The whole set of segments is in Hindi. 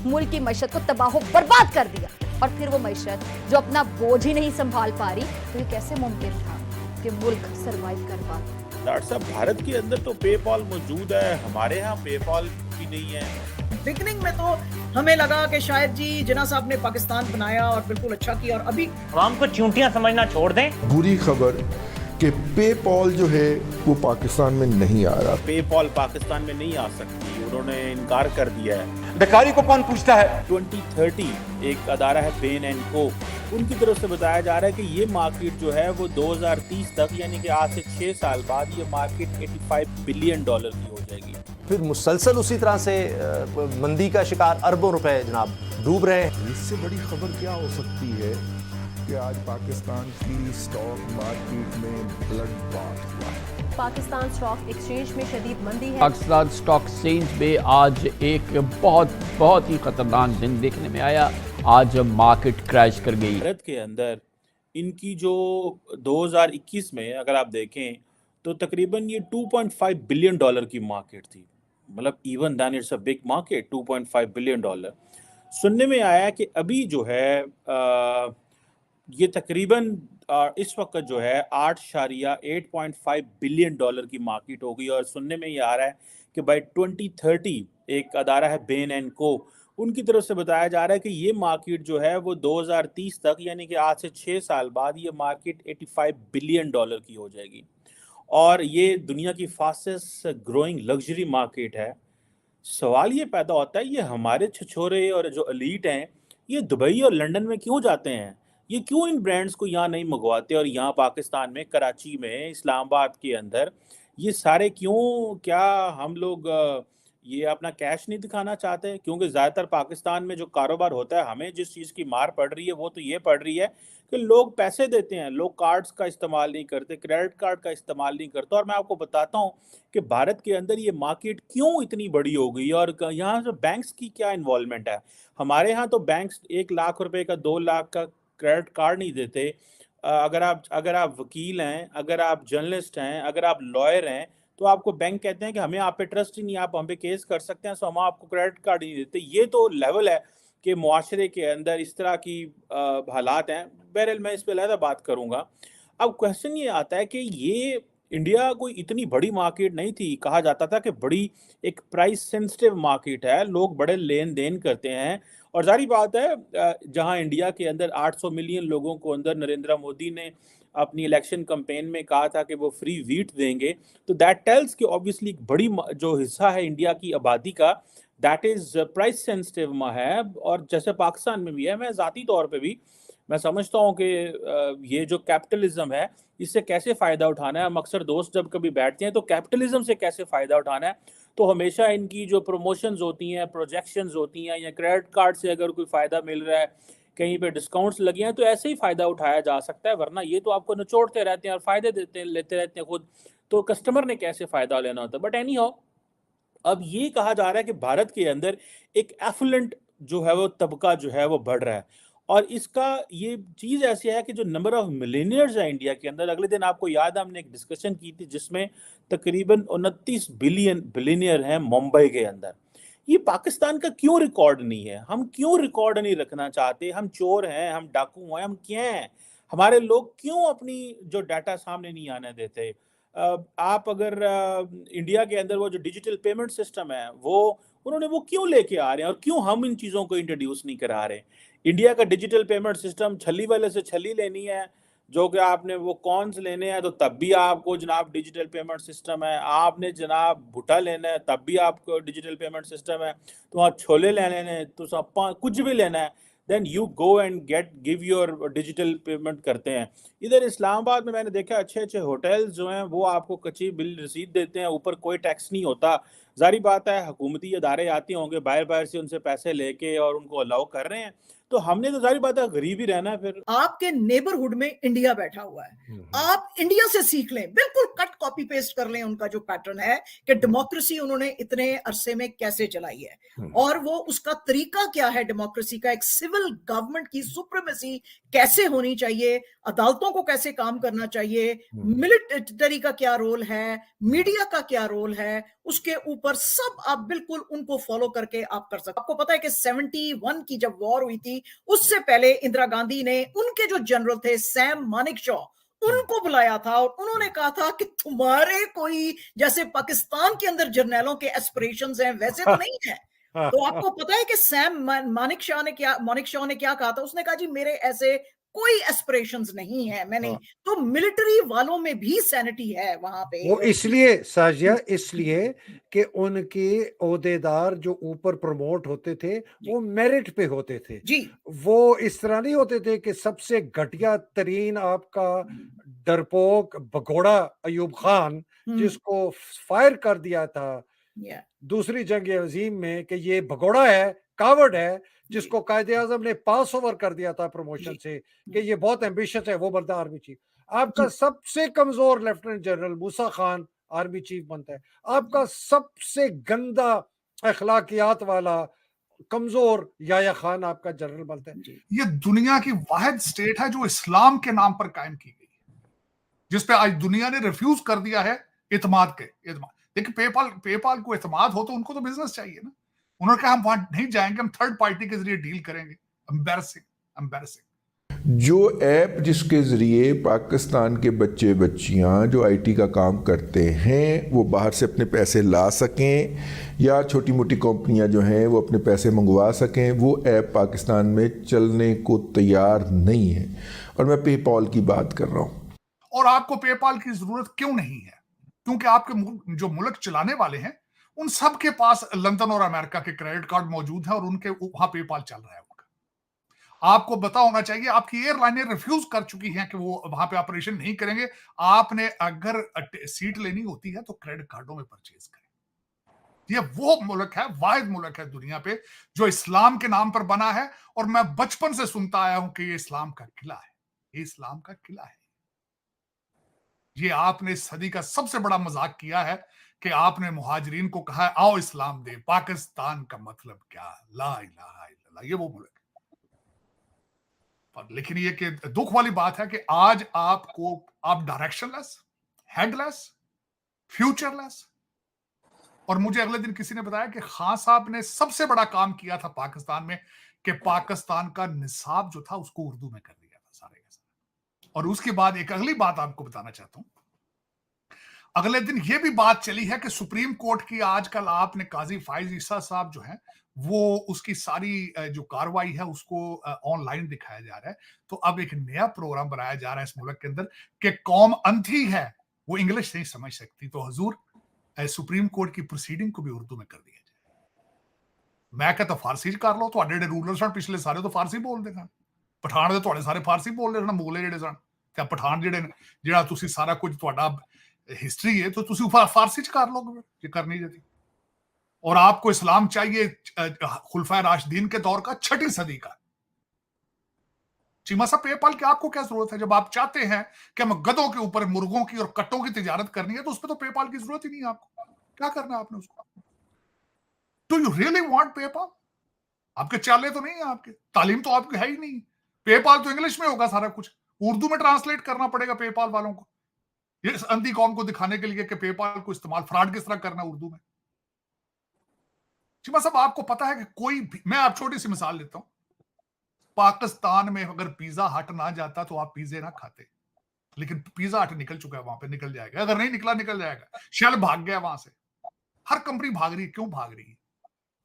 मुल्क की मईशत को तबाह बर्बाद कर दिया। और फिर वो मईशत जो अपना बोझ ही नहीं संभाल पा रही, तो ये कैसे मुमकिन था कि मुल्क सरवाइव कर पाता? डॉक्टर साहब, भारत के अंदर तो पेपॉल मौजूद है, हमारे यहाँ पेपॉल भी नहीं है। बिगनिंग में तो हमें लगा कि शायद जी जिन्ना साहब ने पाकिस्तान बनाया और बिल्कुल अच्छा किया, और अभी आवाम को चूंटियां समझना छोड़ दें। बुरी खबर कि पेपॉल जो है वो पाकिस्तान में नहीं आ रहा। पेपॉल पाकिस्तान में नहीं आ सकती, उन्होंने इनकार कर दिया है। बेकारी को कौन पूछता है? 2030 एक अदारा है बेन एंड को, उनकी तरफ से बताया जा रहा है कि ये मार्केट जो है वो 2030 तक, यानी कि आज से 6 साल बाद, ये मार्केट $85 बिलियन की हो जाएगी। फिर मुसलसल उसी तरह से मंदी का शिकार अरबों रुपए जनाब डूब रहे हैं। इससे बड़ी खबर क्या हो सकती है कि आज पाकिस्तान की स्टॉक मार्केट में ब्लड बाथ हुआ है। पाकिस्तान स्टॉक एक्सचेंज में शदीद मंदी है। पाकिस्तान स्टॉक एक्सचेंज में आज एक बहुत ही खतरनाक दिन देखने में आया। आज मार्केट क्रैश कर गई। भारत के अंदर इनकी जो 2021 में अगर आप देखें तो तकरीबन ये $2.5 बिलियन की मार्केट थी। मतलब even than it's a big market, $2.5 billion. सुनने में आया कि अभी जो है ये तकरीबन इस वक्त जो है 8.5 बिलियन की मार्केट हो गई। और सुनने में ये आ रहा है कि बाय 2030 एक अदारा है बेन एंड को, उनकी तरफ से बताया जा रहा है कि ये मार्केट जो है वो 2030 तक, यानी कि आज से 6 साल बाद, ये मार्केट $85 बिलियन की हो जाएगी। और ये दुनिया की फास्टेस्ट ग्रोइंग लग्जरी मार्केट है। सवाल ये पैदा होता है, ये हमारे छछोरे और जो एलीट हैं ये दुबई और लंदन में क्यों जाते हैं? ये क्यों इन ब्रांड्स को यहाँ नहीं मंगवाते और यहाँ पाकिस्तान में, कराची में, इस्लामाबाद के अंदर ये सारे क्यों? क्या हम लोग ये अपना कैश नहीं दिखाना चाहते? क्योंकि ज़्यादातर पाकिस्तान में जो कारोबार होता है, हमें जिस चीज़ की मार पड़ रही है वो तो ये पड़ रही है कि लोग पैसे देते हैं, लोग कार्ड्स का इस्तेमाल नहीं करते, क्रेडिट कार्ड का इस्तेमाल नहीं करते। और मैं आपको बताता हूँ कि भारत के अंदर ये मार्केट क्यों इतनी बड़ी हो गई और यहाँ जो बैंक्स की क्या इन्वॉल्वमेंट है। हमारे यहाँ तो बैंक्स 1 लाख रुपए का, 2 लाख का क्रेडिट कार्ड नहीं देते। अगर आप वकील हैं, अगर आप जर्नलिस्ट हैं, अगर आप लॉयर हैं, तो आपको बैंक कहते हैं कि हमें आप पे ट्रस्ट ही नहीं, आप हम पे केस कर सकते हैं, सो हम आपको क्रेडिट कार्ड नहीं देते। ये तो लेवल है कि मुआशरे के अंदर इस तरह की हालात हैं। बहरहाल मैं इस पे अलग बात करूँगा। अब क्वेश्चन ये आता है कि ये इंडिया कोई इतनी बड़ी मार्केट नहीं थी। कहा जाता था कि बड़ी एक प्राइस सेंसिटिव मार्केट है, लोग बड़े लेन देन करते हैं। और जारी बात है, जहां इंडिया के अंदर 800 मिलियन लोगों को अंदर नरेंद्र मोदी ने अपनी इलेक्शन कैंपेन में कहा था कि वो फ्री व्हीट देंगे, तो दैट टेल्स कि ऑब्वियसली बड़ी जो हिस्सा है इंडिया की आबादी का, दैट इज़ प्राइस सेंसिटिव है। और जैसे पाकिस्तान में भी है, मैं ज़ाती तौर पे भी मैं समझता हूँ कि ये जो कैपिटलिज्म है, इससे कैसे फ़ायदा उठाना है। हम अक्सर दोस्त जब कभी बैठते हैं तो कैपिटलिज्म से कैसे फ़ायदा उठाना है, तो हमेशा इनकी जो प्रमोशंस होती हैं, प्रोजेक्शंस होती हैं, या क्रेडिट कार्ड से अगर कोई फ़ायदा मिल रहा है, कहीं पे डिस्काउंट्स लगे हैं, तो ऐसे ही फ़ायदा उठाया जा सकता है। वरना ये तो आपको निचोड़ते रहते हैं और फ़ायदे लेते रहते हैं खुद, तो कस्टमर ने कैसे फ़ायदा लेना होता है। बट एनी हाउ, अब ये कहा जा रहा है कि भारत के अंदर एक एफुलेंट जो है वो तबका जो है वो बढ़ रहा है। और इसका ये चीज़ ऐसी है कि जो नंबर ऑफ मिलेनियर्स है इंडिया के अंदर, अगले दिन आपको याद है हमने एक डिस्कशन की थी जिसमें तकरीबन 29 बिलियनियर हैं मुंबई के अंदर। ये पाकिस्तान का क्यों रिकॉर्ड नहीं है? हम क्यों रिकॉर्ड नहीं रखना चाहते? हम चोर हैं, हम डाकू हैं, हम क्या हैं? हमारे लोग क्यों अपनी जो डाटा सामने नहीं आने देते? आप अगर इंडिया के अंदर वो जो डिजिटल पेमेंट सिस्टम है वो उन्होंने वो क्यों लेके आ रहे हैं, और क्यों हम इन चीज़ों को इंट्रोड्यूस नहीं करा रहे? इंडिया का डिजिटल पेमेंट सिस्टम छली वाले से छली लेनी है, जो कि आपने वो कॉन्स लेने हैं तो तब भी आपको जनाब डिजिटल पेमेंट सिस्टम है। आपने जनाब भुट्टा लेना है तब भी आपको डिजिटल पेमेंट सिस्टम है। तो आप छोले लेने हैं तो सब कुछ भी लेना है, then you go and give your digital payment करते हैं। इधर इस्लामाबाद में मैंने देखा अच्छे अच्छे होटल्स जो हैं वो आपको कच्ची बिल रसीद देते हैं, ऊपर कोई टैक्स नहीं होता। जारी बात है हुकूमती अदारे आते होंगे बाहर से उनसे पैसे लेके और उनको अलाउ कर रहे हैं, तो हमने तो जारी बात है गरीब ही रहना है। फिर आपके नेबरहुड में इंडिया बैठा हुआ है, आप इंडिया से सीख लें, बिल्कुल कट कॉपी पेस्ट कर लें उनका जो पैटर्न है कि डेमोक्रेसी उन्होंने इतने अरसे में कैसे चलाई है और वो उसका तरीका क्या है डेमोक्रेसी का, एक सिविल गवर्नमेंट की सुप्रीमेसी कैसे होनी चाहिए, अदालतों को कैसे काम करना चाहिए, मिलिट्री का क्या रोल है, मीडिया का क्या रोल है, उसके ऊपर सब आप बिल्कुल उनको फॉलो करके आप कर सकते। आपको पता है कि 71 की जब वॉर हुई थी, उससे पहले इंदिरा गांधी ने उनके जो जनरल थे सैम मानेकशॉ, उनको बुलाया था और उन्होंने कहा था कि तुम्हारे कोई जैसे पाकिस्तान के अंदर जर्नैलों के एस्पिरेशंस हैं वैसे तो नहीं है। तो आपको पता है कि सैम मानेकशॉ ने क्या कहा था? उसने कहा जी मेरे ऐसे कोई एस्पिरेशंस नहीं है, मैंने तो मिलिट्री वालों में भी सैनिटी है वहां पे। वो इसलिए साजिया, इसलिए कि उनके ओहदेदार जो ऊपर प्रमोट होते थे वो मेरिट पे होते थे जी, वो इस तरह नहीं होते थे कि सबसे घटिया तरीन आपका डरपोक भगोड़ा अयूब खान जिसको फायर कर दिया था या दूसरी जंग अजीम में कि ये भगोड़ा है, कावर्ड है, जिसको कायदे आजम ने पास ओवर कर दिया था प्रमोशन से कि ये बहुत एम्बिशियस है, वो बनता आर्मी चीफ। आपका सबसे कमजोर लेफ्टिनेंट जनरल मूसा खान आर्मी चीफ बनता है। आपका सबसे गंदा अखलाकियात वाला कमजोर याया खान आपका जनरल बनता है। ये दुनिया की वाहिद स्टेट है जो इस्लाम के नाम पर कायम की गई है, जिसपे आज दुनिया ने रिफ्यूज कर दिया है इतमाद देखिए पेपाल को इतमाद हो तो उनको तो बिजनेस चाहिए ना। उन्होंने कहा हम वहां नहीं जाएंगे, हम थर्ड पार्टी के जरिए डील करेंगे। एम्बैरसिंग। जो ऐप जिसके ज़रिए पाकिस्तान के बच्चे बच्चियां जो आईटी का काम करते हैं वो बाहर से अपने पैसे ला सकें या छोटी मोटी कंपनियां जो हैं वो अपने पैसे मंगवा सकें, वो ऐप पाकिस्तान में चलने को तैयार नहीं है। और मैं पेपाल की बात कर रहा हूँ। और आपको पेपाल की जरूरत क्यों नहीं है? क्योंकि आपके जो मुल्क चलाने वाले हैं उन सब के पास लंदन और अमेरिका के क्रेडिट कार्ड मौजूद हैं और उनके वहां पेपाल चल रहा है। आपको पता होना चाहिए, आपकी एयरलाइनें रिफ्यूज कर चुकी हैं कि वो वहां पे ऑपरेशन नहीं करेंगे। आपने अगर सीट लेनी होती है तो क्रेडिट कार्डों में परचेज करें। ये वो मुल्क है, वाहिद मुल्क है दुनिया पे जो इस्लाम के नाम पर बना है। और मैं बचपन से सुनता आया हूं कि ये इस्लाम का किला है, ये इस्लाम का किला है। ये आपने इस सदी का सबसे बड़ा मजाक किया है कि आपने मुहाजिरीन को कहा है आओ इस्लाम दे, पाकिस्तान का मतलब क्या, ला इलाहा इल्लल्लाह। ये वो मुल्क है। लेकिन ये कि दुख वाली बात है कि आज आप डायरेक्शनलेस, हेडलेस, फ्यूचरलेस। और मुझे अगले दिन किसी ने बताया कि खान साहब ने सबसे बड़ा काम किया था पाकिस्तान में कि पाकिस्तान का निसाब जो था उसको उर्दू में कर दिया था सारे के सारे। और उसके बाद एक अगली बात आपको बताना चाहता हूं। अगले दिन ये भी बात चली है कि सुप्रीम कोर्ट की आजकल आपने काजी फाइज ईसा साहब जो हैं वो उसकी सारी जो कार्रवाई है उसको ऑनलाइन दिखाया जा रहा है। तो अब एक नया प्रोग्राम बनाया जा रहा है इस मुल्क के अंदर कि कौम अंधी है, वो इंग्लिश नहीं समझ सकती, तो हुजूर सुप्रीम कोर्ट की प्रोसीडिंग को भी उर्दू में कर दिया जाए। मैं कहता फारसी कर लो, तो रूलर सन पिछले सारे तो फारसी बोलते हैं, पठान दे तुहाडे सारे फारसी बोलते सन, मुगले जिहड़े सन ते पठान जिहड़ा तुसी सारा कुछ तुहाडा हिस्ट्री है तो तुसी फारसी च कर लोगे जे करनी जदी। और आपको इस्लाम चाहिए खुलफाए राशिदीन के दौर का, 6वीं सदी का। चीमा साहब पेपाल की आपको क्या जरूरत है? जब आप चाहते हैं कि हम गधों के ऊपर मुर्गों की और कट्टों की तिजारत करनी है तो उसमें तो पेपाल की जरूरत ही नहीं है। आपको क्या करना है आपने उसको? Do you really want PayPal? आपके चाले तो नहीं है, आपके तालीम तो आपकी है ही नहीं। पेपाल तो इंग्लिश में होगा सारा कुछ, उर्दू में ट्रांसलेट करना पड़ेगा पेपाल वालों को, ये अंधी कौम को दिखाने के लिए कि पेपाल को इस्तेमाल फ्रॉड किस तरह करना उर्दू में। चीमा साहब आपको पता है कि कोई भी, मैं आप छोटी सी मिसाल लेता हूं, पाकिस्तान में अगर पिज्जा हट ना जाता तो आप पिज्जे ना खाते, लेकिन पिज्जा हट निकल चुका है, वहां पे निकल जाएगा, अगर नहीं निकला निकल जाएगा। शेल भाग गया वहां से, हर कंपनी भाग रही है। क्यों भाग रही है?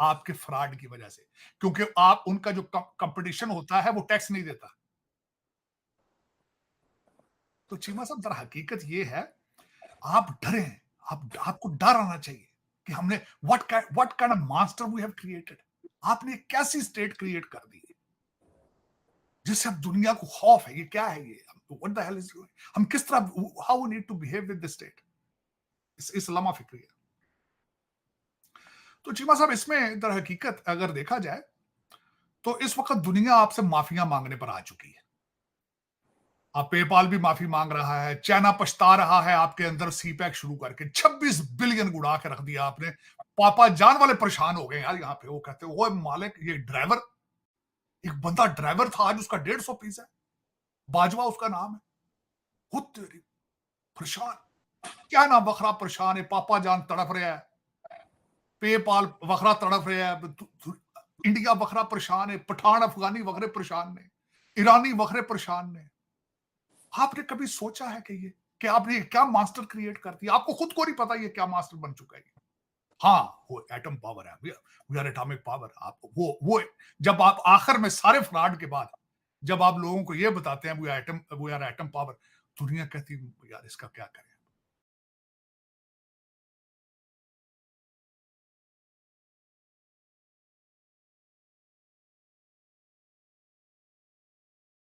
आपके फ्रॉड की वजह से, क्योंकि आप उनका जो कंपटीशन होता है वो टैक्स नहीं देता। तो चीमा साहब दर हकीकत ये है, आप डरे हैं, आपको डर आना चाहिए कि हमने what kind of master we have created. आपने कैसी स्टेट क्रिएट कर दी है जिससे अब दुनिया को खौफ है। ये क्या है? ये what the hell is going, हम किस तरह, how we need to behave with the state. इस लम्हा फिक्री है। तो चीमा साहब इसमें दर हकीकत अगर देखा जाए तो इस वक्त दुनिया आपसे माफिया मांगने पर आ चुकी है। आप पेपाल भी माफी मांग रहा है, चाइना पछता रहा है आपके अंदर सीपैक शुरू करके 26 बिलियन गुड़ा के रख दिया आपने। पापा जान वाले परेशान हो गए यार यहाँ पे। वो कहते वो मालिक, ये ड्राइवर, एक बंदा ड्राइवर था, आज उसका 150 पीस है, बाजवा उसका नाम है। खुद तेरी परेशान, क्या ना बखरा परेशान है, पापा जान तड़प रहा है। पेपाल वखरा तड़प रहे हैं, इंडिया वखरा परेशान है, पठान अफगानी वखरे परेशान ने, ईरानी वखरे परेशान ने। आपने कभी सोचा है कि आपने क्या मास्टर क्रिएट कर दिया? आपको खुद को नहीं पता ये क्या मास्टर बन चुका है। हाँ, वो एटम पावर है, वी आर एटॉमिक पावर। आप वो जब आप आखिर में सारे फ्रॉड के बाद जब आप लोगों को ये बताते हैं वी आर एटम पावर, दुनिया कहती है यार इसका क्या करें।